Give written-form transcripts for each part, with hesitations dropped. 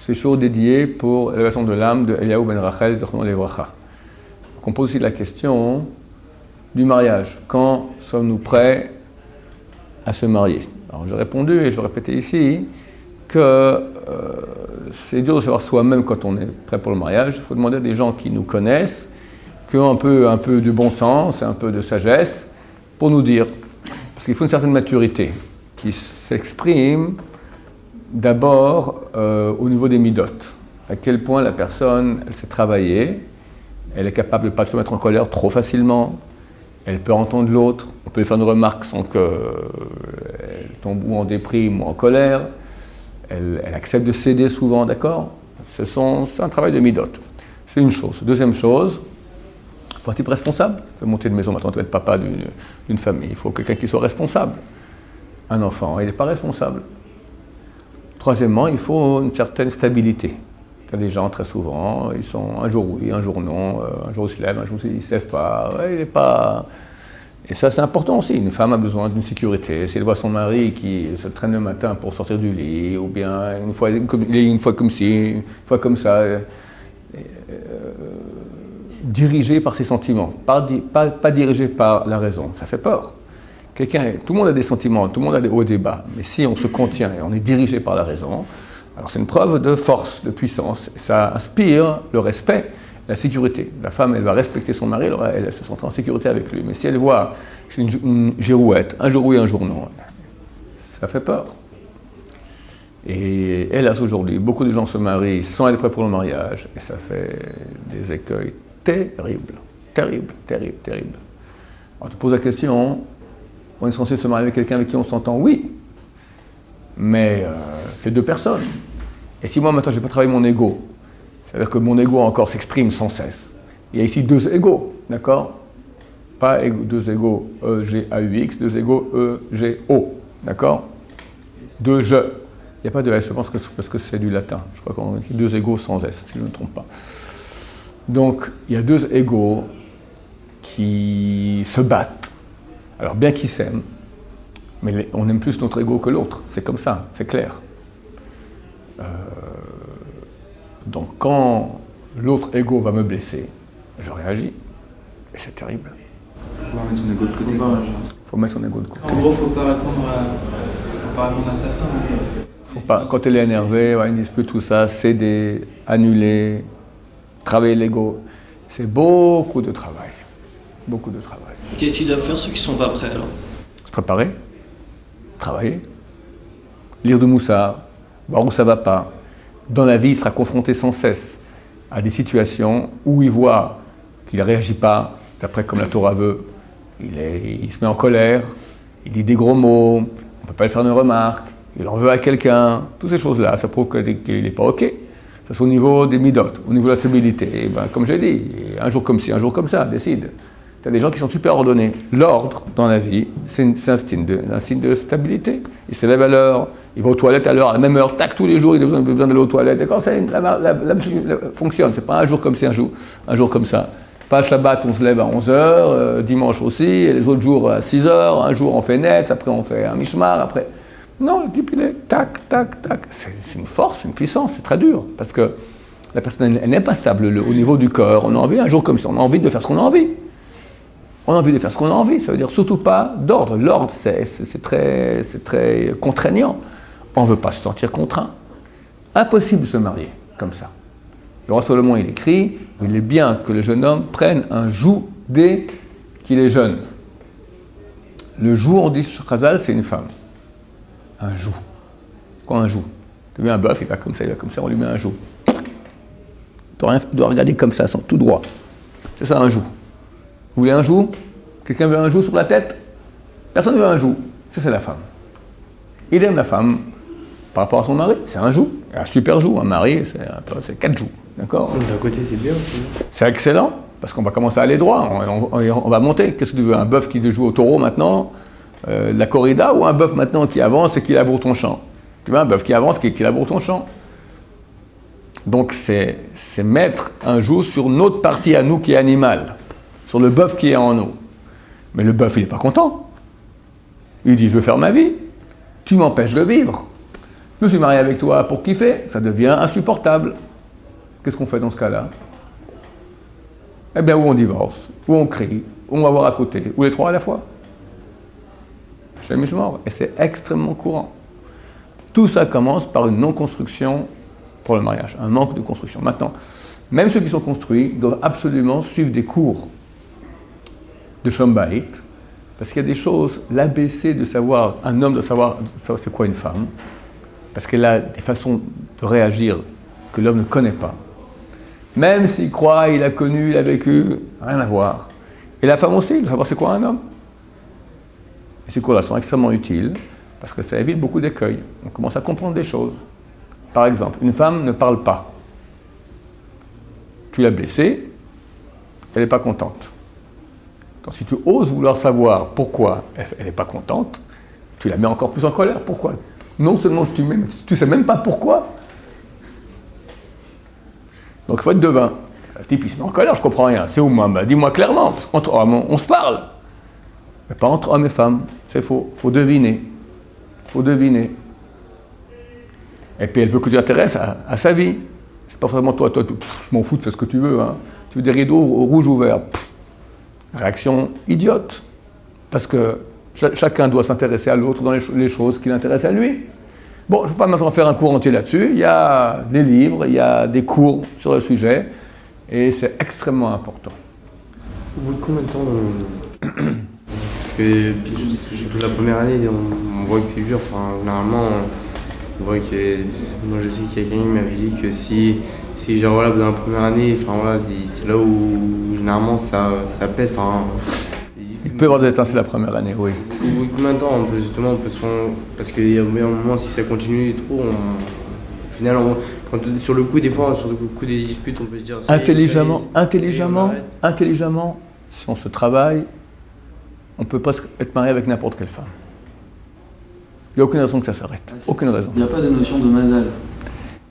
c'est chaud dédié pour l'élévation de l'âme de Eliaou ben Rachel, Zechron Levracha. On pose aussi la question du mariage. Quand sommes-nous prêts à se marier? Alors j'ai répondu, et je vais répéter ici, que c'est dur de savoir soi-même quand on est prêt pour le mariage. Il faut demander à des gens qui nous connaissent, qui ont un peu de bon sens, un peu de sagesse, pour nous dire. Parce qu'il faut une certaine maturité qui s'exprime d'abord au niveau des midotes. À quel point la personne, elle sait travailler, elle est capable de ne pas se mettre en colère trop facilement, elle peut entendre l'autre, on peut lui faire une remarque sans qu'elle tombe ou en déprime ou en colère, elle accepte de céder souvent, d'accord? C'est un travail de midote. C'est une chose. Deuxième chose, il faut un type responsable. Il faut monter de maison, maintenant tu vas être papa d'une famille, il faut quelqu'un qui soit responsable. Un enfant, il n'est pas responsable. Troisièmement, il faut une certaine stabilité. Il y a des gens, très souvent, ils sont un jour oui, un jour non, un jour ils se lèvent, un jour ils ne se lèvent pas, ouais, il n'est pas... Et ça, c'est important aussi. Une femme a besoin d'une sécurité. Si elle voit son mari qui se traîne le matin pour sortir du lit, ou bien une fois comme ci, une fois comme ça, dirigé par ses sentiments, pas dirigé par la raison, ça fait peur. Tout le monde a des sentiments, tout le monde a des hauts et des bas, mais si on se contient et on est dirigé par la raison, alors c'est une preuve de force, de puissance. Ça inspire le respect, la sécurité. La femme, elle va respecter son mari, elle se sentira en sécurité avec lui. Mais si elle voit que c'est une girouette, un jour oui, un jour non, ça fait peur. Et hélas, aujourd'hui, beaucoup de gens se marient sans être prêts pour le mariage, et ça fait des écueils terribles, terribles, terribles, terribles. Alors tu poses la question, on est censé se marier avec quelqu'un avec qui on s'entend, oui, mais c'est deux personnes. Et si moi maintenant je n'ai pas travaillé mon ego, c'est-à-dire que mon ego encore s'exprime sans cesse. Il y a ici deux égos, d'accord? Pas deux égos E-G-A-U-X, deux égos E-G-O, d'accord? Deux je. Il n'y a pas de S, je pense que c'est parce que c'est du latin. Je crois qu'on dit deux égos sans S, si je ne me trompe pas. Donc, il y a deux égos qui se battent. Alors, bien qu'ils s'aiment, mais on aime plus notre ego que l'autre. C'est comme ça, c'est clair. Donc, quand l'autre ego va me blesser, je réagis. Et c'est terrible. Il faut mettre son ego de côté. Il faut mettre son ego de côté. En gros, il ne faut pas répondre à sa femme. Faut pas, quand elle est énervée, une dispute, tout ça, céder, annuler, travailler l'ego. C'est beaucoup de travail. Beaucoup de travail. Qu'est-ce qu'ils doivent faire ceux qui ne sont pas prêts alors? Se préparer, travailler, lire de Moussard, voir où ça ne va pas. Dans la vie, il sera confronté sans cesse à des situations où il voit qu'il ne réagit pas, d'après comme la Torah veut. Il se met en colère, il dit des gros mots, on ne peut pas lui faire une remarque, il en veut à quelqu'un. Toutes ces choses-là, ça prouve qu'il n'est pas OK. Ça, c'est au niveau des midotes, au niveau de la stabilité. Et ben, comme j'ai dit, un jour comme ci, un jour comme ça, décide. Tu as des gens qui sont super ordonnés. L'ordre dans la vie, c'est un signe de stabilité. Il se lève à l'heure, il va aux toilettes à l'heure, à la même heure, tac, tous les jours, il a besoin d'aller aux toilettes. D'accord, ça fonctionne. C'est pas un jour comme ci, un jour comme ça. Pas Shabbat, on se lève à 11h, dimanche aussi, et les autres jours à 6h, un jour on fait Netz, après on fait un Mishmar, après... Non, le type il est tac, tac, tac. C'est une force, une puissance, c'est très dur, parce que la personne, elle n'est pas stable au niveau du corps. On a envie, un jour comme ça, on a envie de faire ce qu'on a envie. On a envie de faire ce qu'on a envie, ça veut dire surtout pas d'ordre. L'ordre, c'est très contraignant. On ne veut pas se sentir contraint. Impossible de se marier comme ça. Le roi Salomon, il écrit, il est bien que le jeune homme prenne un joug dès qu'il est jeune. Le joug, on dit, Chazal, c'est une femme. Un joug. Quoi un joug? Tu vois un bœuf, il va comme ça, on lui met un joug. Il doit regarder comme ça, tout droit. C'est ça un joug. Vous voulez un joug? Quelqu'un veut un joug sur la tête? Personne ne veut un joug. Ça, c'est la femme. Il aime la femme par rapport à son mari. C'est un joug. Un super joug. Un mari, c'est 4 jougs. D'accord? D'un côté, c'est bien aussi. C'est excellent, parce qu'on va commencer à aller droit. On va monter. Qu'est-ce que tu veux? Un bœuf qui joue au taureau maintenant, la corrida, ou un bœuf maintenant qui avance et qui laboure ton champ? Tu veux un bœuf qui avance, qui laboure ton champ? Donc, c'est mettre un joug sur notre partie à nous qui est animale, sur le bœuf qui est en nous. Mais le bœuf, il n'est pas content. Il dit, je veux faire ma vie. Tu m'empêches de vivre. Je me suis marié avec toi pour kiffer, ça devient insupportable. Qu'est-ce qu'on fait dans ce cas-là? Eh bien, ou on divorce, ou on crie, ou on va voir à côté, ou les trois à la fois. Chez les morts. Et c'est extrêmement courant. Tout ça commence par une non-construction pour le mariage, un manque de construction. Maintenant, même ceux qui sont construits doivent absolument suivre des cours de Shalom Bayit, parce qu'il y a des choses, l'ABC de savoir, un homme doit savoir c'est quoi une femme, parce qu'elle a des façons de réagir que l'homme ne connaît pas. Même s'il croit, il a connu, il a vécu, rien à voir. Et la femme aussi, il doit savoir c'est quoi un homme. Et ces cours-là sont extrêmement utiles, parce que ça évite beaucoup d'écueils. On commence à comprendre des choses. Par exemple, une femme ne parle pas. Tu l'as blessée, elle n'est pas contente. Donc si tu oses vouloir savoir pourquoi elle n'est pas contente, tu la mets encore plus en colère. Pourquoi? Non seulement tu ne sais même pas pourquoi. Donc il faut être devin. Le type il se met en colère, je ne comprends rien. C'est où moi? Dis-moi clairement, parce qu'entre hommes on se parle. Mais pas entre hommes et femmes, c'est faux. Il faut deviner. Il faut deviner. Et puis elle veut que tu t'intéresses à sa vie. C'est pas forcément toi, je m'en fous, fais ce que tu veux. Hein. Tu veux des rideaux rouges ouverts. Réaction idiote. Parce que chacun doit s'intéresser à l'autre dans les choses qui l'intéressent à lui. Bon, je ne vais pas maintenant faire un cours entier là-dessus. Il y a des livres, il y a des cours sur le sujet. Et c'est extrêmement important. Au bout de combien de temps Parce que la première année, on voit que c'est dur. Enfin, généralement, on voit que... Moi, je sais qu'il y a quelqu'un qui m'avait dit que si genre, voilà, dans la première année, enfin, voilà, c'est là où, généralement, ça pète. Enfin, il peut y avoir des étincelles la première année, oui. Au bout de combien de temps on peut se rendre... Parce qu'il y a un moment, si ça continue trop, au final, sur le coup, des fois, sur le coup des disputes, on peut se dire... Intelligemment, si on se travaille, on peut presque être marié avec n'importe quelle femme. Il n'y a aucune raison que ça s'arrête. Aucune raison. Il n'y a pas de notion de mazal.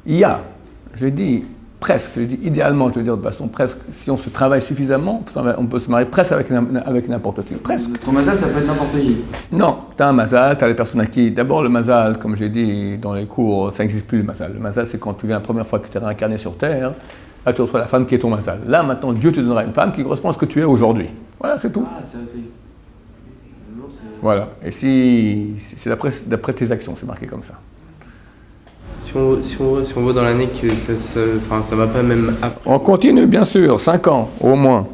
Il y a, j'ai dit presque, j'ai dit idéalement, je veux dire de façon presque, si on se travaille suffisamment, on peut se marier presque avec n'importe qui. Presque. Ton mazal, ça peut être n'importe qui. Non, tu as un mazal, tu as les personnes à qui... D'abord, le mazal, comme j'ai dit dans les cours, ça n'existe plus le mazal. Le mazal, c'est quand tu viens la première fois que tu es réincarné sur Terre, là tu reçois la femme qui est ton mazal. Là, maintenant, Dieu te donnera une femme qui correspond à ce que tu es aujourd'hui. Voilà, c'est tout. Ah, c'est... Voilà, et c'est d'après tes actions, c'est marqué comme ça. Si on voit dans l'année que ça va pas même après. On continue, bien sûr, 5 ans, au moins.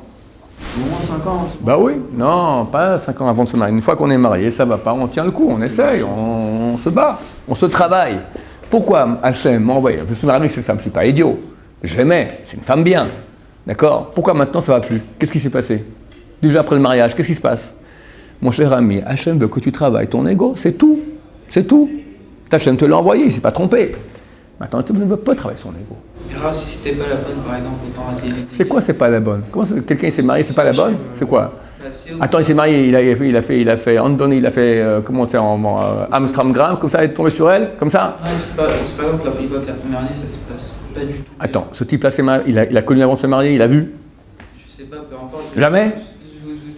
Au moins 5 ans. Bah oui, non, pas 5 ans avant de se marier. Une fois qu'on est marié, ça va pas, on tient le coup, on essaye, on se bat, on se travaille. Pourquoi Hachem m'a envoyé? Je me suis marié avec cette femme, je suis pas idiot. Je l'aimais, c'est une femme bien. D'accord? Pourquoi maintenant ça va plus? Qu'est-ce qui s'est passé? Déjà après le mariage, qu'est-ce qui se passe? Mon cher ami, Hachem veut que tu travailles ton ego, c'est tout. C'est tout. Hachem te l'a envoyé, il ne s'est pas trompé. Maintenant, tu ne veux pas travailler son ego. Grave si c'était pas la bonne, par exemple, autant rater. C'est quoi, c'est pas la bonne? Quelqu'un s'est marié, c'est pas la bonne? C'est quoi? Attends, il s'est marié, il a fait Andoni, il a fait, comment c'est, Amstramgram, comme ça, il est tombé sur elle, comme ça? Ouais, c'est pas exemple, la première année, ça se passe pas du tout. Attends, ce type-là s'est marié, il a connu avant de se marier, il a vu? Je sais pas, peu importe. Jamais?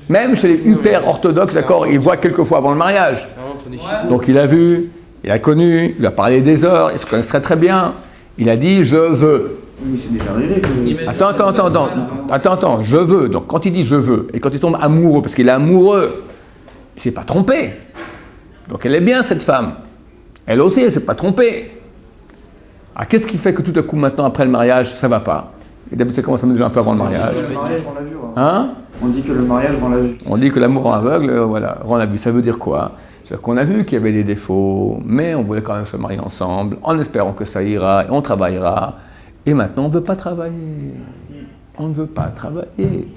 Même chez les hyper orthodoxes, d'accord, ils voient quelques fois avant le mariage. Donc il a vu, il a connu, il a parlé des heures, ils se connaissent très très bien. Il a dit « je veux ». Oui, c'est déjà arrivé que... Attends, je veux. Donc quand il dit « je veux », et quand il tombe amoureux, parce qu'il est amoureux, il ne s'est pas trompé. Donc elle est bien cette femme. Elle aussi, elle ne s'est pas trompée. Alors qu'est-ce qui fait que tout à coup maintenant, après le mariage, ça ne va pas? Et d'habitude, ça commence à déjà un peu avant le mariage. Le mariage rend la vue. Hein? On dit que le mariage rend la vue. On dit que l'amour rend aveugle, voilà, rend la vue. Ça veut dire quoi? C'est-à-dire qu'on a vu qu'il y avait des défauts, mais on voulait quand même se marier ensemble, en espérant que ça ira, et on travaillera. Et maintenant, on ne veut pas travailler. On ne veut pas travailler.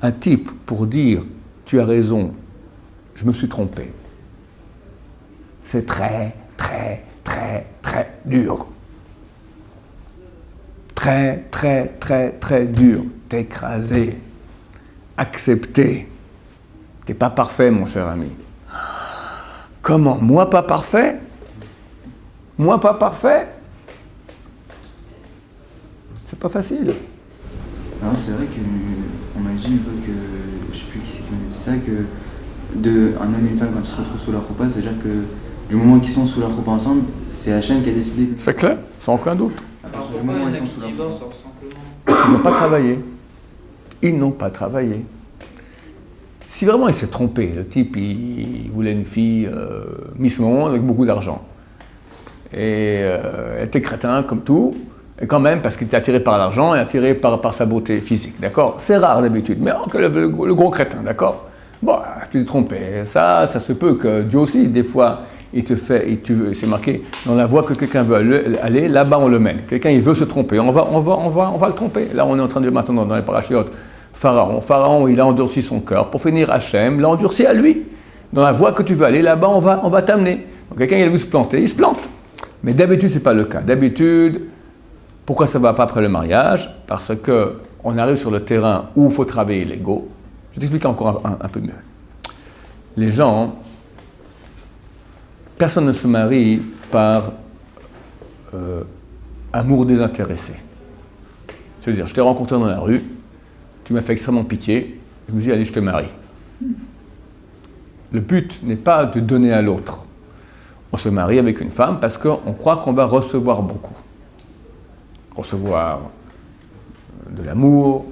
Un type pour dire « tu as raison, je me suis trompé », c'est très, très, très, très dur. Très, très, très, très dur. T'écraser. Accepter. T'es pas parfait, mon cher ami. Comment? Moi pas parfait? Moi pas parfait? C'est pas facile. Alors c'est vrai qu'on m'a dit une fois que, je sais plus qui c'est qui m'a dit ça, que un homme et une femme quand ils se retrouvent sous leur repas, c'est-à-dire que du moment qu'ils sont sous leur couple ensemble, c'est Hachem qui a décidé. C'est clair, sans aucun doute. À Alors partir du pourquoi il moment y où en ils a sont qui sous leur divorcent couple. alors, tout simplement? Ils n'ont pas travaillé. Ils n'ont pas travaillé. Si vraiment il s'est trompé, le type il voulait une fille Miss Monde avec beaucoup d'argent. Et elle était crétin comme tout, et quand même parce qu'il était attiré par l'argent et attiré par sa beauté physique, d'accord? C'est rare d'habitude, mais le gros crétin, d'accord? Bon, tu t'es trompé. Ça se peut que Dieu aussi, des fois, il te fait, c'est marqué dans la voie que quelqu'un veut aller, là-bas on le mène. Quelqu'un il veut se tromper, on va le tromper. Là on est en train de maintenant dans les parachutes. Pharaon, il a endurci son cœur. Pour finir, Hachem l'a endurci à lui. Dans la voie que tu veux aller, là-bas, on va t'amener. Donc quelqu'un, il a voulu se planter, il se plante. Mais d'habitude, ce n'est pas le cas. D'habitude, pourquoi ça ne va pas après le mariage? Parce qu'on arrive sur le terrain où il faut travailler l'ego. Je t'explique encore un peu mieux. Les gens, personne ne se marie par amour désintéressé. C'est-à-dire, je t'ai rencontré dans la rue, tu m'as fait extrêmement pitié, je me dis, allez, je te marie. Le but n'est pas de donner à l'autre. On se marie avec une femme parce qu'on croit qu'on va recevoir beaucoup. Recevoir de l'amour,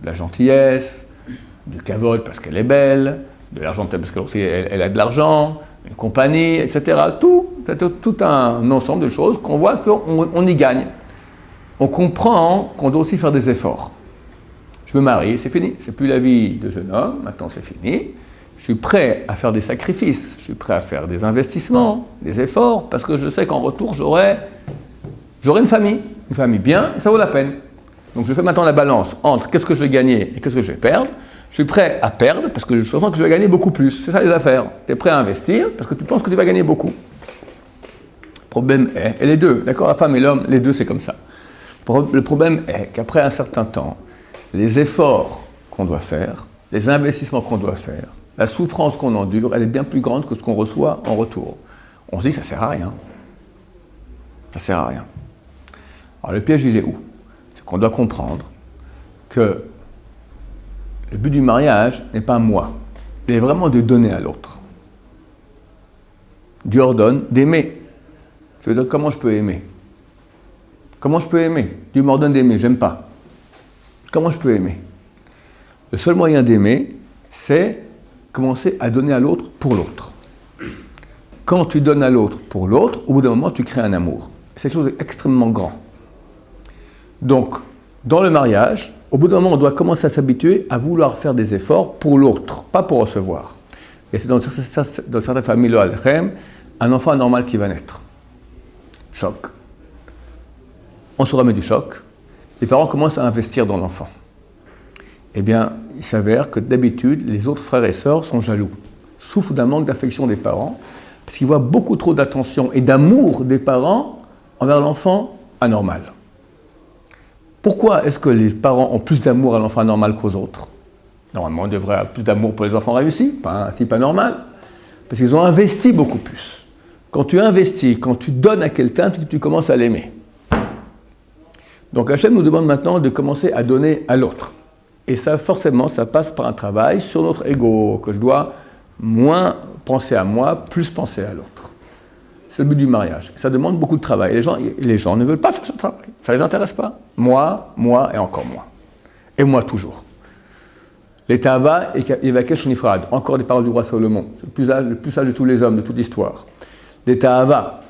de la gentillesse, du kavod parce qu'elle est belle, de l'argent parce qu'elle a de l'argent, une compagnie, etc. Tout un ensemble de choses qu'on voit qu'on y gagne. On comprend qu'on doit aussi faire des efforts. Je me marie, c'est fini. C'est plus la vie de jeune homme, maintenant c'est fini. Je suis prêt à faire des sacrifices, je suis prêt à faire des investissements, des efforts, parce que je sais qu'en retour, j'aurai une famille bien, et ça vaut la peine. Donc je fais maintenant la balance entre qu'est-ce que je vais gagner et qu'est-ce que je vais perdre. Je suis prêt à perdre, parce que je sens que je vais gagner beaucoup plus. C'est ça les affaires. Tu es prêt à investir, parce que tu penses que tu vas gagner beaucoup. Le problème est, et les deux, d'accord, la femme et l'homme, les deux c'est comme ça. Le problème est qu'après un certain temps, les efforts qu'on doit faire, les investissements qu'on doit faire, la souffrance qu'on endure, elle est bien plus grande que ce qu'on reçoit en retour. On se dit, ça sert à rien. Ça sert à rien. Alors le piège, il est où? C'est qu'on doit comprendre que le but du mariage n'est pas moi. Il est vraiment de donner à l'autre. Dieu ordonne d'aimer. Je veux dire, comment je peux aimer? Comment je peux aimer? Dieu m'ordonne d'aimer, j'aime pas. Comment je peux aimer? Le seul moyen d'aimer, c'est commencer à donner à l'autre pour l'autre. Quand tu donnes à l'autre pour l'autre, au bout d'un moment, tu crées un amour. C'est quelque chose d'extrêmement grand. Donc, dans le mariage, au bout d'un moment, on doit commencer à s'habituer à vouloir faire des efforts pour l'autre, pas pour recevoir. Et c'est dans certaines familles, un enfant anormal qui va naître. Choc. On se remet du choc. Les parents commencent à investir dans l'enfant. Eh bien, il s'avère que d'habitude, les autres frères et sœurs sont jaloux, souffrent d'un manque d'affection des parents, parce qu'ils voient beaucoup trop d'attention et d'amour des parents envers l'enfant anormal. Pourquoi est-ce que les parents ont plus d'amour à l'enfant anormal qu'aux autres? Normalement, on devrait avoir plus d'amour pour les enfants réussis, pas un type anormal, parce qu'ils ont investi beaucoup plus. Quand tu investis, quand tu donnes à quelqu'un, tu commences à l'aimer. Donc Hachem nous demande maintenant de commencer à donner à l'autre. Et ça, forcément, ça passe par un travail sur notre ego, que je dois moins penser à moi, plus penser à l'autre. C'est le but du mariage. Ça demande beaucoup de travail. Les gens ne veulent pas faire ce travail. Ça ne les intéresse pas. Moi et encore moi. Et moi toujours. Les Ta'ava et Yevakesh Nifrad. Encore des paroles du roi Salomon. C'est le plus sage de tous les hommes, de toute l'histoire. Les Ta'ava,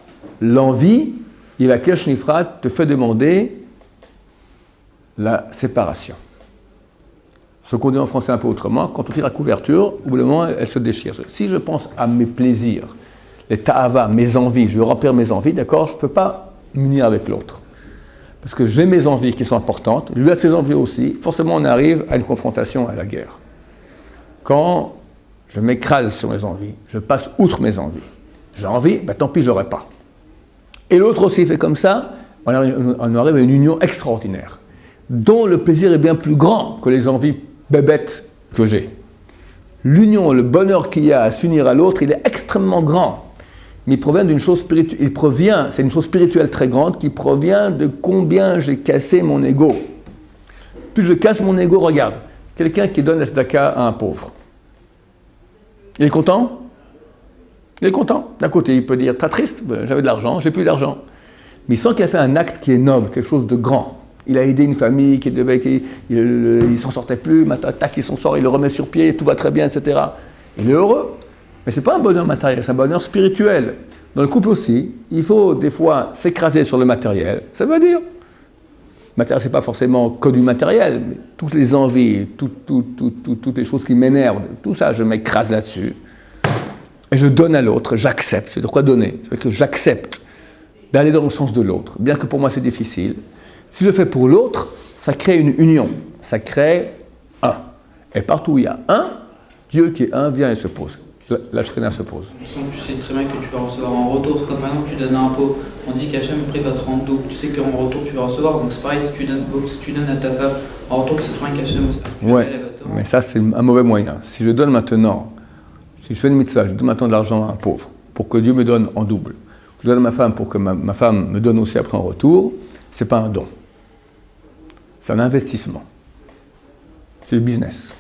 l'envie, Yevakesh Nifrad te fait demander la séparation. Ce qu'on dit en français un peu autrement, quand on tire la couverture, au bout d'un moment, elle se déchire. Si je pense à mes plaisirs, les ta'ava, mes envies, je veux remplir mes envies, d'accord, je ne peux pas m'unir avec l'autre. Parce que j'ai mes envies qui sont importantes, lui a ses envies aussi, forcément on arrive à une confrontation, à la guerre. Quand je m'écrase sur mes envies, je passe outre mes envies. J'ai envie, ben tant pis, je n'aurai pas. Et l'autre aussi fait comme ça, on arrive à une union extraordinaire, dont le plaisir est bien plus grand que les envies bébêtes que j'ai. L'union, le bonheur qu'il y a à s'unir à l'autre, il est extrêmement grand. Mais il provient d'une chose spirituelle. C'est une chose spirituelle très grande qui provient de combien j'ai cassé mon ego. Plus je casse mon ego, regarde, quelqu'un qui donne la tzedaka à un pauvre. Il est content? Il est content. D'un côté, il peut dire, très triste, j'avais de l'argent, j'ai plus d'argent. Mais il sent qu'il a fait un acte qui est noble, quelque chose de grand. Il a aidé une famille il s'en sortait plus, maintenant, tac, il s'en sort, il le remet sur pied, tout va très bien, etc. Il est heureux. Mais ce n'est pas un bonheur matériel, c'est un bonheur spirituel. Dans le couple aussi, il faut des fois s'écraser sur le matériel. Ça veut dire, le matériel, ce n'est pas forcément que du matériel, mais toutes les envies, toutes les choses qui m'énervent, tout ça, je m'écrase là-dessus. Et je donne à l'autre, j'accepte. C'est de quoi donner. C'est que j'accepte d'aller dans le sens de l'autre, bien que pour moi c'est difficile. Si je le fais pour l'autre, ça crée une union, ça crée un. Et partout où il y a un, Dieu qui est un vient et se pose. La Shrina se pose. Tu sais très bien que tu vas recevoir en retour. C'est comme par exemple tu donnes un pot, on dit qu'Hachem va te rendre double. Tu sais qu'en retour tu vas recevoir. Donc c'est pareil, si tu donnes à ta femme en retour, c'est très bien qu'Hachem ouais, mais ça c'est un mauvais moyen. Si je donne maintenant, si je fais une mitzvah, je donne maintenant de l'argent à un pauvre, pour que Dieu me donne en double. Je donne à ma femme pour que ma femme me donne aussi après en retour, c'est pas un don. C'est un investissement. C'est le business.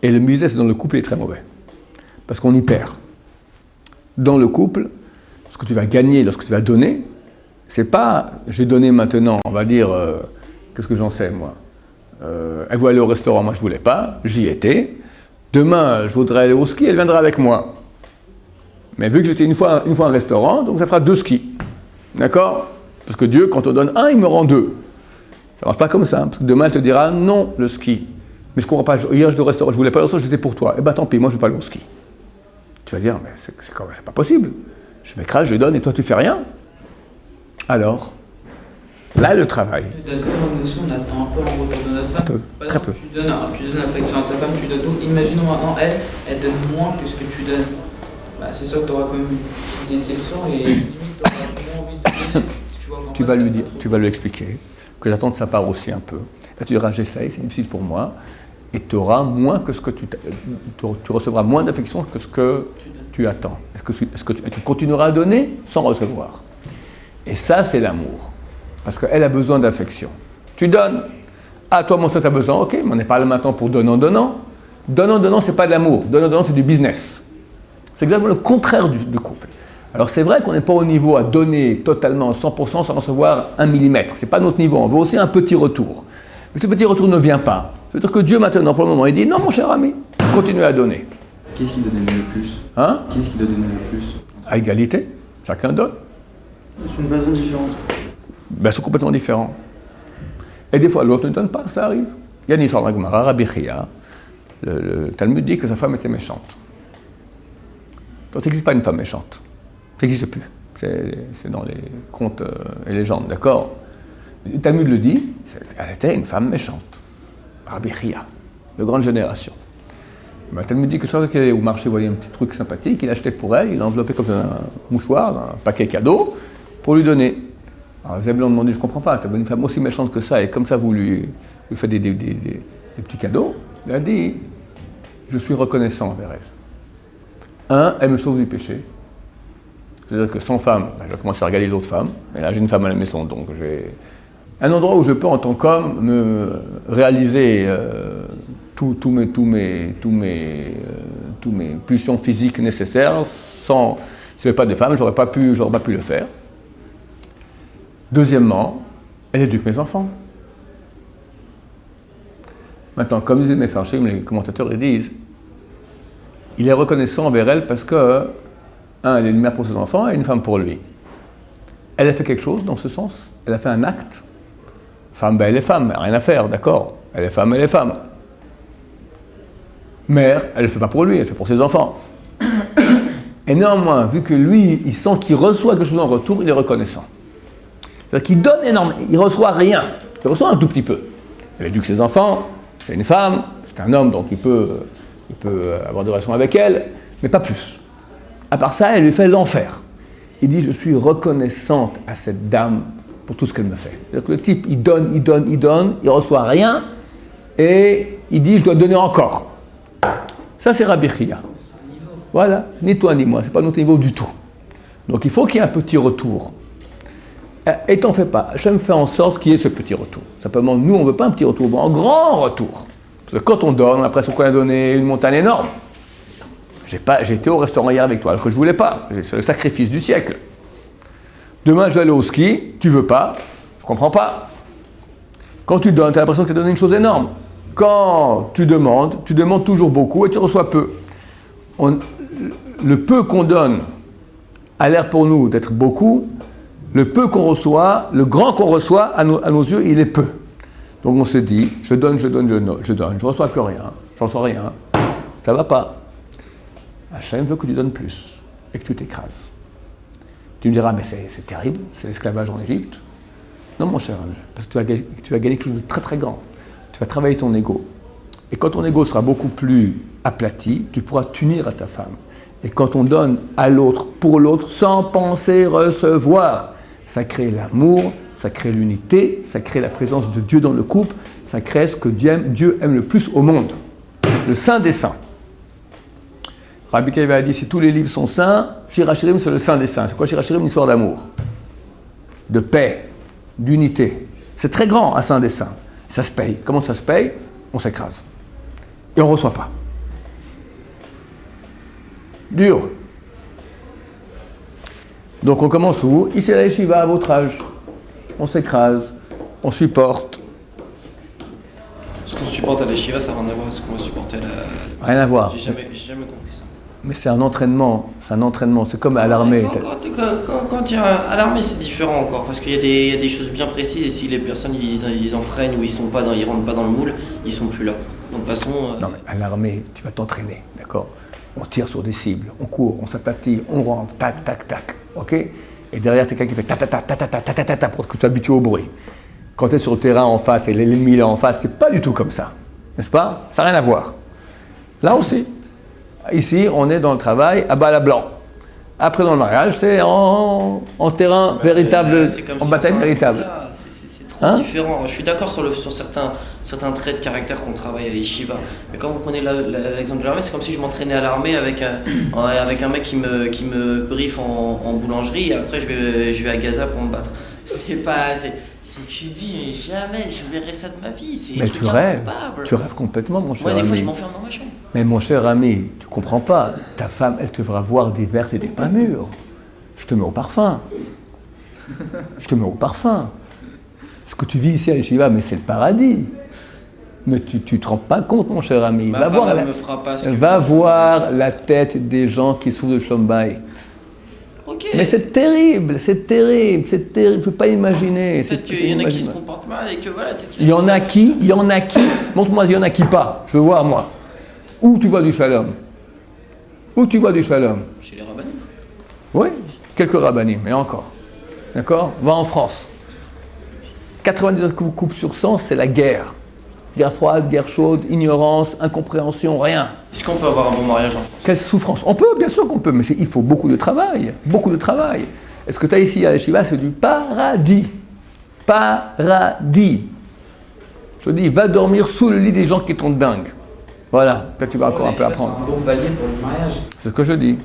Et le business dans le couple est très mauvais. Parce qu'on y perd. Dans le couple, ce que tu vas gagner lorsque tu vas donner, c'est pas j'ai donné maintenant, on va dire, qu'est-ce que j'en sais moi, elle voulait aller au restaurant, moi je voulais pas, j'y étais. Demain, je voudrais aller au ski, elle viendra avec moi. Mais vu que j'étais une fois à un restaurant, donc ça fera 2 skis. D'accord? Parce que Dieu, quand on donne un, il me rend 2. Ça ne marche pas comme ça, parce que demain, elle te dira non, le ski. Mais je ne comprends pas, hier j'étais au restaurant, je voulais pas aller au restaurant, j'étais pour toi. Eh bien tant pis, moi je ne veux pas aller au ski. Tu vas dire, mais c'est pas possible. Je m'écrase, je donne et toi tu fais rien. Alors, là le travail. D'accord, nous aussi on attend un peu en retour de notre femme. Peu, Par très exemple, peu. Tu donnes l'affection à ta femme, tu donnes tout. Imaginons maintenant, elle donne moins que ce que tu donnes. Bah, c'est sûr que tu auras quand même des déceptions et limite tu auras moins envie de donner. Tu vas lui dire, tu vas lui expliquer que j'attends de sa part aussi un peu. Là, tu diras, j'essaye, c'est difficile pour moi, et tu auras moins que ce que tu recevras moins d'affection que ce que tu attends. Est-ce que tu continueras à donner sans recevoir? Et ça, c'est l'amour. Parce qu'elle a besoin d'affection. Tu donnes. Ah, toi, mon soeur, tu as besoin. Ok, mais on n'est pas là maintenant pour donnant. Donnant, c'est pas de l'amour. Donnant, c'est du business. C'est exactement le contraire du couple. Alors c'est vrai qu'on n'est pas au niveau à donner totalement 100% sans recevoir 1 millimètre. C'est pas notre niveau. On veut aussi un petit retour. Mais ce petit retour ne vient pas. C'est-à-dire que Dieu maintenant, pour le moment, il dit non, mon cher ami, continue à donner. Qui est-ce qui donnait le plus? Hein? Qui est-ce qui doit donner le plus? À égalité, chacun donne. C'est une façon différente. Ben, c'est complètement différent. Et des fois, l'autre ne donne pas, ça arrive. Il y a une histoire d'Agmara, Rabbi Chia, le Talmud dit que sa femme était méchante. Donc, ça n'existe pas une femme méchante. Ça n'existe plus. C'est dans les contes et légendes, d'accord? Le Talmud le dit, elle était une femme méchante. Rabbi Chia, de grande génération. Le Talmud dit que chaque fois qu'elle allait au marché, voyait un petit truc sympathique, il achetait pour elle, il l'enveloppait comme un mouchoir, un paquet cadeau, pour lui donner. Alors les Zébulon ont dit, je ne comprends pas, tu as une femme aussi méchante que ça, et comme ça vous lui faites des petits cadeaux. Il a dit, je suis reconnaissant envers elle. Elle me sauve du péché. C'est-à-dire que sans femme, je vais commencer à regarder les autres femmes, mais là j'ai une femme à la maison, donc j'ai un endroit où je peux en tant qu'homme me réaliser tous mes pulsions physiques nécessaires. Si il n'y avait pas de femme, j'aurais pas pu le faire. Deuxièmement, elle éduque mes enfants. Maintenant, comme disent mes farchim, les commentateurs ils disent, il est reconnaissant envers elle parce que, elle est une mère pour ses enfants et une femme pour lui. Elle a fait quelque chose dans ce sens, elle a fait un acte. Femme, ben elle est femme, rien à faire, d'accord. Elle est femme, elle est femme. Mère, elle ne le fait pas pour lui, elle le fait pour ses enfants. Et néanmoins, vu que lui, il sent qu'il reçoit quelque chose en retour, il est reconnaissant. C'est-à-dire qu'il donne énormément, il ne reçoit rien, il reçoit un tout petit peu. Elle éduque ses enfants, c'est une femme, c'est un homme, donc il peut avoir des relations avec elle, mais pas plus. À part ça, elle lui fait l'enfer. Il dit, je suis reconnaissante à cette dame pour tout ce qu'elle me fait. C'est-à-dire que le type, il donne, il reçoit rien, et il dit, je dois donner encore. Ça, c'est Rabbi Chia. Voilà, ni toi ni moi, c'est pas notre niveau du tout. Donc il faut qu'il y ait un petit retour. Et t'en fais pas, Hachem fait en sorte qu'il y ait ce petit retour. Simplement, nous, on ne veut pas un petit retour, on veut un grand retour. Parce que quand on donne, on a l'impression qu'on a donné une montagne énorme. J'ai été au restaurant hier avec toi, alors que je ne voulais pas. C'est le sacrifice du siècle. Demain, je vais aller au ski, tu ne veux pas, je ne comprends pas. Quand tu donnes, tu as l'impression que tu as donné une chose énorme. Quand tu demandes toujours beaucoup et tu reçois peu. Le peu qu'on donne a l'air pour nous d'être beaucoup. Le peu qu'on reçoit, le grand qu'on reçoit, à nos yeux, il est peu. Donc on se dit, je donne, je reçois que rien, j'en reçois rien. Ça ne va pas. Hachem veut que tu donnes plus et que tu t'écrases. Tu me diras, mais c'est terrible, c'est l'esclavage en Égypte. Non, mon cher ami, parce que tu vas gagner quelque chose de très très grand. Tu vas travailler ton ego. Et quand ton ego sera beaucoup plus aplati, tu pourras t'unir à ta femme. Et quand on donne à l'autre, pour l'autre, sans penser recevoir, ça crée l'amour, ça crée l'unité, ça crée la présence de Dieu dans le couple, ça crée ce que Dieu aime le plus au monde, le saint des saints. Rabbi Akiva a dit, si tous les livres sont saints, Shir HaShirim c'est le saint des saints. C'est quoi Shir HaShirim? Une histoire d'amour, de paix, d'unité. C'est très grand, un saint des saints. Ça se paye. Comment ça se paye? On s'écrase. Et on ne reçoit pas. Dur. Donc on commence où? Ici à la yeshiva, à votre âge. On s'écrase, on supporte. Ce qu'on supporte à la yeshiva, ça n'a rien à voir avec ce qu'on va supporter à la... Rien à voir. J'ai jamais compris ça. Mais c'est un entraînement, c'est comme à l'armée. Quand tu es à l'armée, c'est différent encore, parce qu'il y a des choses bien précises, et si les personnes ils enfreignent ou ils rentrent pas dans le moule, ils sont plus là. Donc de toute façon... Non mais à l'armée, tu vas t'entraîner, d'accord? On tire sur des cibles, on court, on s'aplatit, on rentre, tac, tac, tac, ok? Et derrière, tu as quelqu'un qui fait ta ta ta ta ta ta ta ta ta pour que tu t'habitues au bruit. Quand tu es sur le terrain en face et l'ennemi est en face, tu n'es pas du tout comme ça, n'est-ce pas? Ça n'a rien à voir. Là aussi. Ici, on est dans le travail à bas blanc. Après, dans le mariage, c'est en terrain véritable, en bataille véritable. C'est trop différent. Je suis d'accord sur certains traits de caractère qu'on travaille à l'Yeshiva. Mais quand vous prenez l'exemple de l'armée, c'est comme si je m'entraînais à l'armée avec un mec qui me briefe en boulangerie et après je vais à Gaza pour me battre. Tu dis, jamais je verrai ça de ma vie. Mais tu rêves complètement, mon cher ami. Moi, des fois, je m'enferme dans ma chambre. Mais mon cher ami, tu comprends pas. Ta femme, elle te fera voir des vertes et des pas mûres. Je te mets au parfum. Ce que tu vis ici à Yeshiva, mais c'est le paradis. Mais tu te rends pas compte, mon cher ami. Va voir la tête des gens qui souffrent de Shalom Bayit. Okay. Mais c'est terrible, tu ne peux pas imaginer. Peut-être qu'il y en a qui se comportent mal et que voilà. Il y en a qui, montre-moi il y en a qui pas, je veux voir moi. Où tu vois du shalom? Chez les rabbinim. Oui, quelques rabbinim, mais encore. D'accord? Va en France. 99 coupes sur 100, c'est la guerre. Guerre froide, guerre chaude, ignorance, incompréhension, rien. Est-ce qu'on peut avoir un bon mariage en France? Quelle souffrance? On peut, bien sûr qu'on peut, mais il faut beaucoup de travail. Est-ce que tu as ici à la Yeshiva, c'est du paradis. Paradis. Je dis, va dormir sous le lit des gens qui tombent dingues. Voilà, peut-être tu vas encore un peu apprendre. C'est un bon palier pour le mariage. C'est ce que je dis.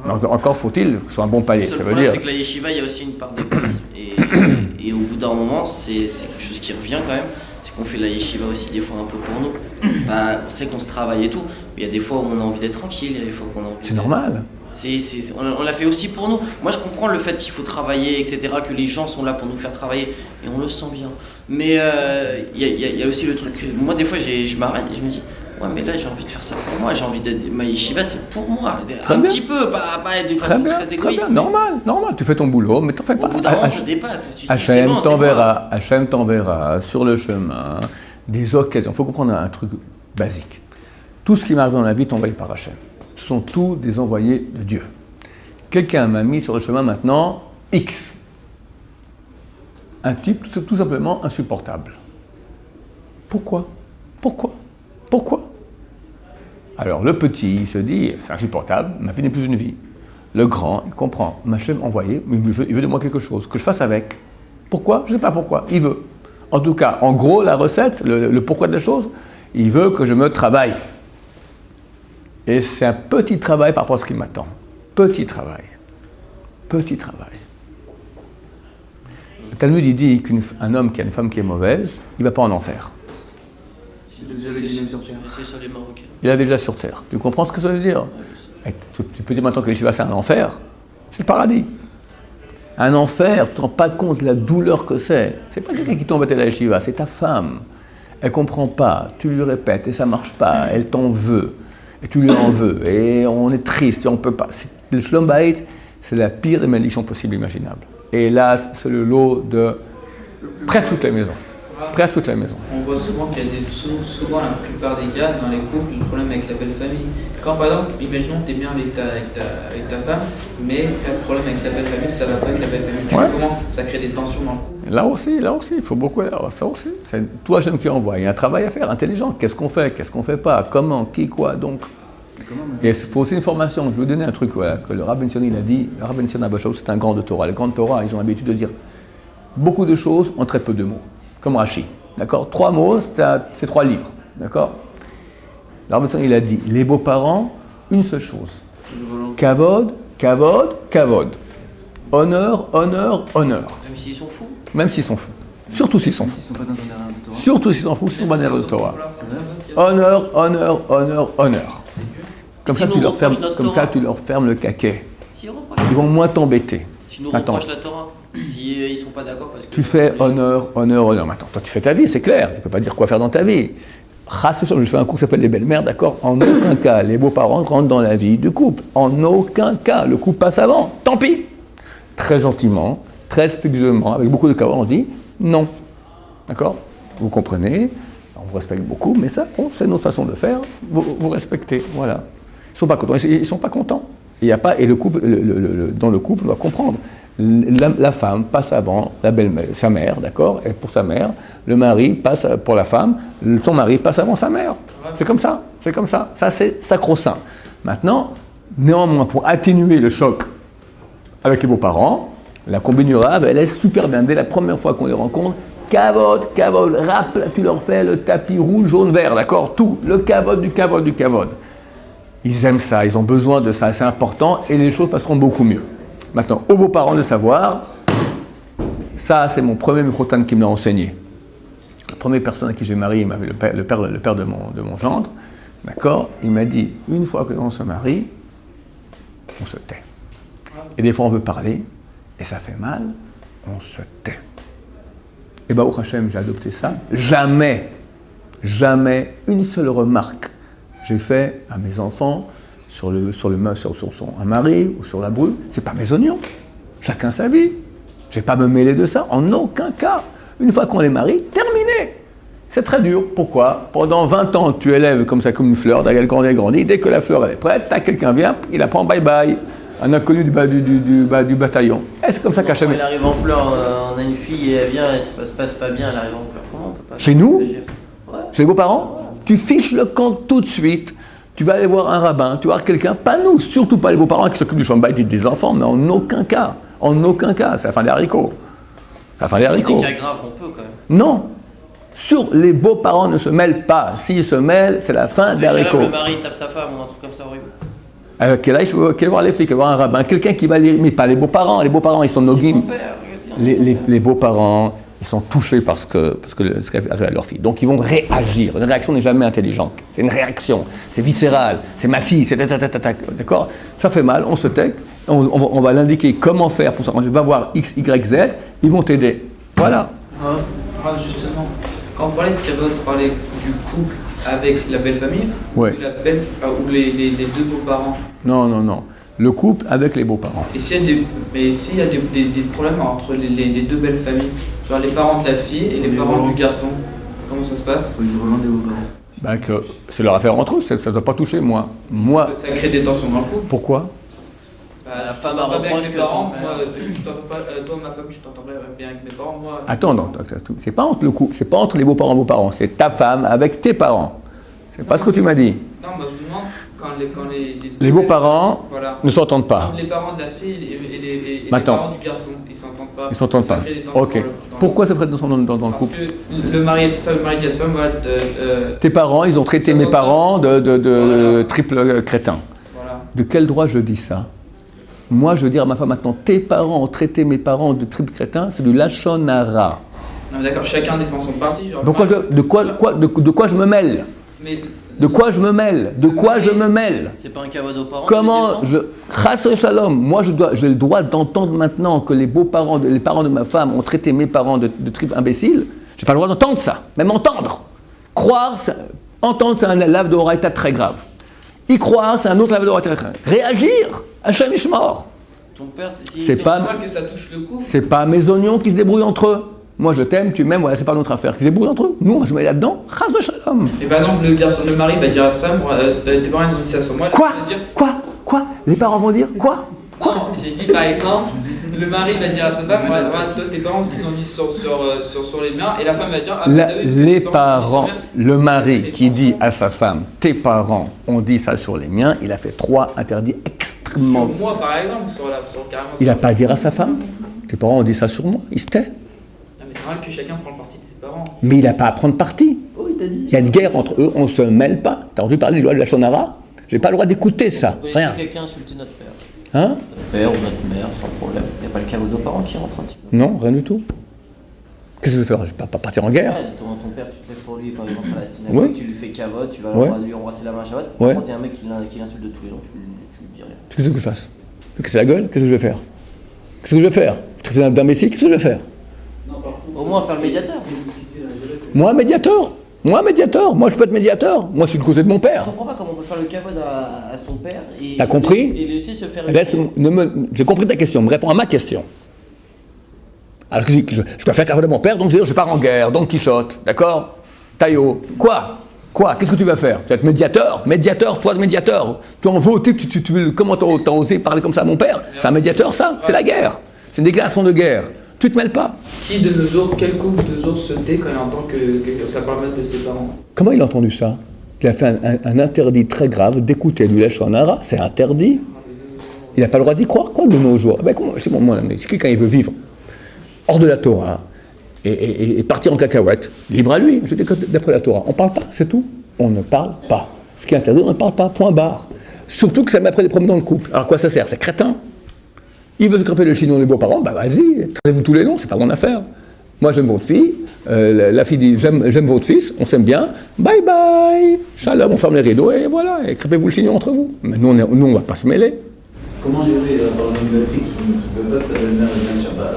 Encore faut-il que ce soit un bon palier, ça veut dire. C'est que la yeshiva, il y a aussi une part d'égoïsme. Et au bout d'un moment, c'est quelque chose qui revient quand même. C'est qu'on fait de la yeshiva aussi des fois un peu pour nous. On sait qu'on se travaille et tout, mais il y a des fois où on a envie d'être tranquille, il y a des fois qu'on a envie C'est normal. On l'a fait aussi pour nous. Moi, je comprends le fait qu'il faut travailler, etc., que les gens sont là pour nous faire travailler, et on le sent bien. Mais il y a aussi le truc. Moi, des fois, je m'arrête et je me dis, ouais, mais là, j'ai envie de faire ça pour moi. J'ai envie de. Ma yeshiva, c'est pour moi. Petit peu, pas être d'une façon très égoïste. Très bien. Normal. Tu fais ton boulot, mais t'en fais pas. Au bout d'un moment, ça dépasse. Hachem t'enverra sur le chemin des occasions. Il faut comprendre un truc basique. Tout ce qui m'arrive dans la vie est envoyé par Hachem. Ce sont tous des envoyés de Dieu. Quelqu'un m'a mis sur le chemin maintenant X. Un type tout simplement insupportable. Pourquoi? Alors le petit il se dit, c'est insupportable, ma vie n'est plus une vie. Le grand, il comprend, Hachem envoyé, mais il veut de moi quelque chose, que je fasse avec. Pourquoi? Je ne sais pas pourquoi, il veut. En tout cas, en gros, la recette, le pourquoi de la chose, il veut que je me travaille. Et c'est un petit travail par rapport à ce qui m'attend. Petit travail. Le Talmud, il dit qu'un homme qui a une femme qui est mauvaise, il ne va pas en enfer. Déjà le dixième sur terre. C'est sur les Marocains. Il est déjà sur terre. Tu comprends ce que ça veut dire? Et tu peux dire maintenant que les Shiva c'est un enfer. C'est le paradis. Un enfer, tu ne te rends pas compte de la douleur que c'est. C'est pas quelqu'un qui tombe à la Shiva, c'est ta femme. Elle ne comprend pas, tu lui répètes et ça ne marche pas, elle t'en veut. Et tu lui en veux. Et on est triste et on ne peut pas. Le Shalom Bayit, c'est la pire des malédictions possibles imaginables. Et là, c'est le lot de presque toutes les maisons. Presque toutes les maisons. On voit souvent qu'il y a souvent la plupart des cas dans les couples, le problème avec la belle famille. Quand par exemple, imaginons que tu es bien avec ta femme, mais tu as le problème avec la belle famille, ça va pas avec la belle famille. Tu vois comment ça crée des tensions dans le couple? Là aussi, il faut beaucoup. Ça aussi, c'est toi, jeune qui envoie. Il y a un travail à faire, intelligent. Qu'est-ce qu'on fait pas, comment, qui, quoi, donc. Et il faut aussi une formation. Je vais vous donner un truc voilà, que le Rav Ben Sion, il a dit. Le Rav Ben Sion Abba Shaul, c'est un grand de Torah. Les grands de Torah, ils ont l'habitude de dire beaucoup de choses en très peu de mots. Comme Rashi, d'accord? 3 mots, c'est 3 livres, d'accord? Le Rav Ben Sion, il a dit les beaux-parents, une seule chose. Kavod, kavod, kavod. Honneur, honneur, honneur. Même s'ils sont fous. Même s'ils sont fous. Surtout s'ils sont Ils fous. sont pas dans un terrain de Torah. Surtout s'ils sont fous, sur bannière de Torah. C'est vrai. Honneur, honneur, honneur, honneur. Comme ça, Sinon, tu leur on fermes, reproche notre comme ça, Torah. tu leur fermes le caquet. Si Ils vont moins t'embêter. nous Attends. reprochent la Torah. Si ils sont pas d'accord parce que. Tu fais honneur, honneur, honneur. Maintenant, toi, tu fais ta vie, c'est clair. Il ne peut pas dire quoi faire dans ta vie. Je fais un cours qui s'appelle Les Belles-Mères, d'accord? En aucun cas, les beaux-parents rentrent dans la vie du couple. En aucun cas. Le couple passe avant. Tant pis. Très gentiment, très respectueusement, avec beaucoup de cas, on dit non. D'accord? Vous comprenez? On vous respecte beaucoup, mais ça, bon, c'est notre façon de faire. Vous respectez. Voilà. Ils ne sont pas contents. Ils sont pas contents. Il y a pas, et le couple, dans le couple, on doit comprendre. La femme passe avant la belle-mère, sa mère, d'accord? Et pour sa mère, le mari passe pour la femme, son mari passe avant sa mère. C'est comme ça, c'est comme ça. Ça, c'est sacro-saint. Maintenant, néanmoins, pour atténuer le choc avec les beaux-parents, la combine Rav, elle est super bien. Dès la première fois qu'on les rencontre, kavod, kavod, rap, tu leur fais le tapis rouge, jaune, vert, d'accord? Tout, le kavod, du kavod, du kavod. Ils aiment ça, ils ont besoin de ça, c'est important, et les choses passeront beaucoup mieux. Maintenant, aux beaux-parents de savoir, ça c'est mon premier microtan qui me l'a enseigné. La première personne à qui j'ai marié, il m'avait le père de mon gendre, d'accord? Il m'a dit, une fois que l'on se marie, on se tait. Et des fois on veut parler, et ça fait mal, on se tait. Et bah au Hachem, j'ai adopté ça. Jamais, une seule remarque j'ai fait à mes enfants sur un mari ou sur la bru, c'est pas mes oignons. Chacun sa vie. Je vais pas me mêler de ça, en aucun cas. Une fois qu'on est marié, terminé. C'est très dur. Pourquoi? Pendant 20 ans, tu élèves comme ça, comme une fleur, elle grandit. Dès que la fleur elle est prête, quelqu'un vient, il la prend bye bye. Un inconnu du bataillon. Et c'est comme ça qu'Hachem. Elle arrive en pleurs, on a une fille et elle vient, et ça se passe pas bien, elle arrive en pleurs. Comment on peut pas. Chez nous? Ouais. Chez vos parents? Tu fiches le camp tout de suite. Tu vas aller voir un rabbin, tu vas voir quelqu'un, pas nous, surtout pas les beaux-parents qui s'occupent du chambaï des enfants, mais en aucun cas, c'est la fin des haricots. C'est la fin des haricots. C'est cas grave, on peut quand même. Non, les beaux-parents ne se mêlent pas. S'ils se mêlent, c'est la fin des haricots. Le mari tape sa femme ou un truc comme ça horrible. Quel âge, quel voir les flics, quel voir un rabbin, quelqu'un qui va lire, mais pas les beaux-parents. Les beaux-parents, ils sont nogim. Les beaux-parents, ils sont touchés parce que ce qu'elle fait à leur fille. Donc ils vont réagir. Une réaction n'est jamais intelligente. C'est une réaction. C'est viscéral. C'est ma fille. C'est d'accord? Ça fait mal. On se tait. On va l'indiquer comment faire pour s'arranger. Va voir X, Y, Z. Ils vont t'aider. Voilà. Justement, quand on parlait de Kavod, on parlait du couple avec la belle famille, Ouais. ou les deux beaux-parents. Non. Le couple avec les beaux-parents. Et s'il y a des problèmes entre les deux belles familles, genre les parents de la fille et les parents du garçon, comment ça se passe? Faut du Roland des beaux-parents. Que c'est leur affaire entre eux. Ça ne doit pas toucher moi. Ça crée des tensions dans le couple. Pourquoi? La femme Moi, a avec reproche mes que parents, ton moi, père- je t'entends pas, toi, ma femme, tu t'entendrais bien avec mes parents, moi. Attends, non, c'est pas entre le couple, c'est pas entre les beaux-parents, c'est ta femme avec tes parents. C'est pas ce que tu m'as dit. Non, moi je vous demande quand Les beaux-parents voilà. ne s'entendent pas. Les parents de la fille et les Attends. parents du garçon, ils s'entendent pas. Ils s'entendent Ça pas. crée des tensions Ok. dans le Pourquoi ça ferait dans le Parce couple? que le mari et la femme, voilà. Tes parents, ils ont traité Ça mes va parents de Voilà. triple crétins. Voilà. De quel droit je dis ça? Moi, je veux dire à ma femme maintenant, tes parents ont traité mes parents de triple crétins, c'est du lachon hara. Non, mais d'accord, chacun défend son parti. Genre, De quoi je me mêle? Mais De quoi je me mêle? De quoi je me mêle? C'est pas un cavode aux parents. Comment je... Chas Shalom, moi j'ai le droit d'entendre maintenant que les beaux-parents, les parents de ma femme ont traité mes parents de tripes imbéciles. J'ai pas le droit d'entendre ça, même entendre. Croire, entendre, c'est un lave d'oraïta très grave. Y croire, c'est un autre lave d'oraïta très grave. Réagir, Hachem Ishmor. Ton père, C'est pas, normal que ça touche le coup. c'est pas mes oignons qui se débrouillent entre eux. Moi je t'aime, tu m'aimes, voilà, c'est pas notre affaire. Qui se débrouillent entre eux. Nous on va se mettre là-dedans. Chas de Shalom. Et par exemple, le mari va dire à sa femme, tes parents ils ont dit ça sur moi. Quoi? Il va dire, Quoi? Les parents vont dire quoi? non, j'ai dit par exemple, le mari va dire à sa femme, voilà, toi tes parents ce qu'ils ont dit sur les miens, et la femme va dire, ah, t'as vu, Les tes parents, ont dit sur le mari les qui parents dit sont- à sa femme, tes parents ont dit ça sur les miens, il a fait 3 interdits extrêmement. Sur moi par exemple, carrément. Il n'a pas à dire à sa femme, tes parents ont dit ça sur moi, il se tait. Non, mais c'est normal que chacun prend le parti de ses parents. Mais il n'a pas à prendre parti. Oh, il t'a dit. Il y a une guerre entre eux, on ne se mêle pas. T'as entendu parler des lois de la Shonara? J'ai pas le droit d'écouter ça, Vous rien. laissez quelqu'un insulter notre père. Hein? Notre père ou notre mère, sans problème. Il n'y a pas le cavode aux parents qui rentre un petit peu. Non, rien du tout. Qu'est-ce que je vais faire? Je vais pas partir en guerre. Ouais, ton père, tu te lèves pour lui quand il rentre à la synagogue, Oui. tu lui fais cavote, tu vas Ouais. lui embrasser la main à Shabbat. Ouais. Quand il y a un mec qui l'insulte de tous les noms, tu lui dis rien. Qu'est-ce que je fasse? Qu'est-ce que c'est la gueule? Qu'est-ce que je vais faire? Qu'est-ce que je vais faire? Traiter d'imbécile, qu'est-ce que je vais faire? Au moins faire le médiateur. Moi, médiateur. Moi, je peux être médiateur. Moi, je suis du côté de mon Je père. comprends pas comment on peut faire le cavode à son père et. T'as compris? Et laisser se faire. J'ai compris ta question, me réponds à ma question. Alors que je dois faire carrément de mon père, donc je pars en guerre, Don Quichotte, d'accord? Taillot, quoi? Qu'est-ce que tu vas faire? Tu vas être médiateur, toi, médiateur. Tu en veux au type, comment t'as osé parler comme ça à mon père? C'est un médiateur, ça? C'est la guerre. C'est une déclaration de guerre. Tu te mêles pas. Qui de nos jours, quel couple de nos jours se tait quand il entend que ça parle mal de ses parents? Comment il a entendu ça? Il a fait un interdit très grave d'écouter du Lachon Hara, c'est interdit. Il n'a pas le droit d'y croire, quoi, de nos jours. Ben, c'est bon, moi, mais c'est quelqu'un qui veut vivre hors de la Torah et partir en cacahuète, libre à lui, je dis que d'après la Torah. On ne parle pas, c'est tout. On ne parle pas. Ce qui est interdit, on ne parle pas, point barre. Surtout que ça met après des problèmes dans le couple. Alors, à quoi ça sert? C'est crétin. Il veut se crêper le chignon des beaux-parents, bah vas-y, traitez-vous tous les noms, c'est pas mon affaire. Moi j'aime votre fille, la fille dit j'aime votre fils, on s'aime bien, bye bye, shalom, on ferme les rideaux et voilà, et crêpez-vous le chignon entre vous. Mais nous on va pas se mêler. Comment gérer par exemple une belle fille qui ne veut pas que sa belle-mère vienne Shabbat,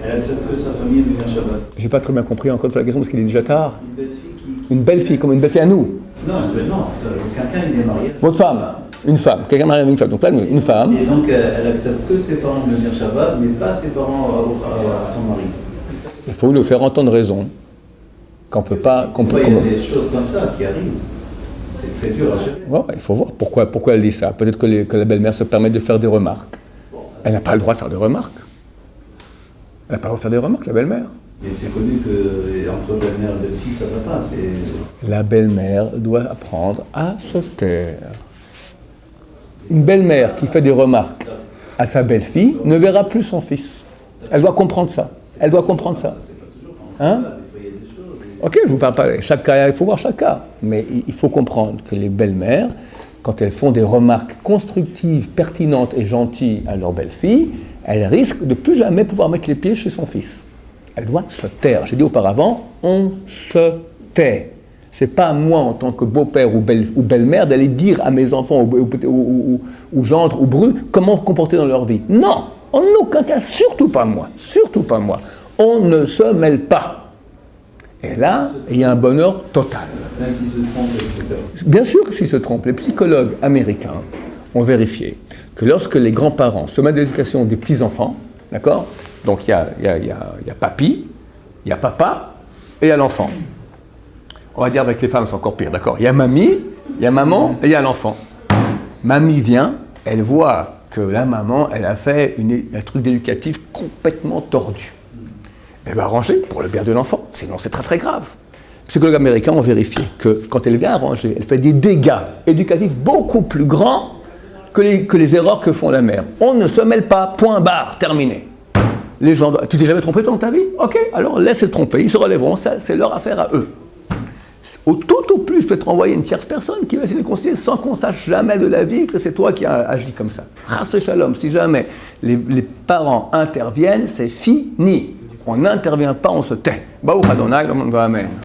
elle accepte que sa famille vienne Shabbat? J'ai pas très bien compris encore une fois la question parce qu'il est déjà tard. Une belle fille qui. Une belle fille, comme une belle fille à nous. Non, quelqu'un il est marié. Votre femme, une femme, quelqu'un marié avec une femme, donc là une femme. Et donc elle accepte que ses parents viennent Shabbat, mais pas ses parents à son mari. Il faut lui faire entendre raison. Qu'on peut pas. Des fois, il y a des choses comme ça qui arrivent. C'est très dur à gérer. Ouais, il faut voir pourquoi elle dit ça. Peut-être que la belle-mère se permet de faire des remarques. Elle n'a pas le droit de faire des remarques. Elle n'a pas le droit de faire des remarques, la belle-mère. Et c'est connu qu'entre belle-mère et belle-fille, ça ne va pas. La belle-mère doit apprendre à se taire. Une belle-mère qui fait des remarques à sa belle-fille ne verra plus son fils. Elle doit comprendre ça. Elle doit comprendre ça. Hein? Ok, je vous parle pas. Chaque cas, il faut voir chaque cas. Mais il faut comprendre que les belles-mères, quand elles font des remarques constructives, pertinentes et gentilles à leur belle-fille, elles risquent de plus jamais pouvoir mettre les pieds chez son fils. Elle doit se taire. J'ai dit auparavant, on se tait. C'est pas à moi, en tant que beau-père ou belle-mère, d'aller dire à mes enfants ou gendre ou bru comment se comporter dans leur vie. Non, en aucun cas, surtout pas moi. Surtout pas moi. On ne se mêle pas. Et là, il y a un bonheur total. Même s'ils se trompent, etc. Bien sûr que s'ils se trompent. Les psychologues américains ont vérifié que lorsque les grands-parents se mettent à l'éducation des petits-enfants, d'accord? Donc il y a papy, il y a papa et il y a l'enfant. On va dire avec les femmes, c'est encore pire, d'accord? Il y a mamie, il y a maman et il y a l'enfant. Mamie vient, elle voit que la maman, elle a fait un truc éducatif complètement tordu. Elle va arranger pour le bien de l'enfant, sinon c'est très très grave. Les psychologues américains ont vérifié que quand elle vient arranger, elle fait des dégâts éducatifs beaucoup plus grands que les erreurs que font la mère. On ne se mêle pas, point barre, terminé. Les gens, tu t'es jamais trompé dans ta vie? Ok, alors laisse-les tromper, ils se relèveront, ça, c'est leur affaire à eux. Tout au plus peut-être envoyer une tierce personne qui va essayer de considérer sans qu'on sache jamais de la vie que c'est toi qui as agi comme ça. Chas Shalom, si jamais les parents interviennent, c'est fini. on n'intervient pas, on se tait. Baruch Adonai, le monde va Amen.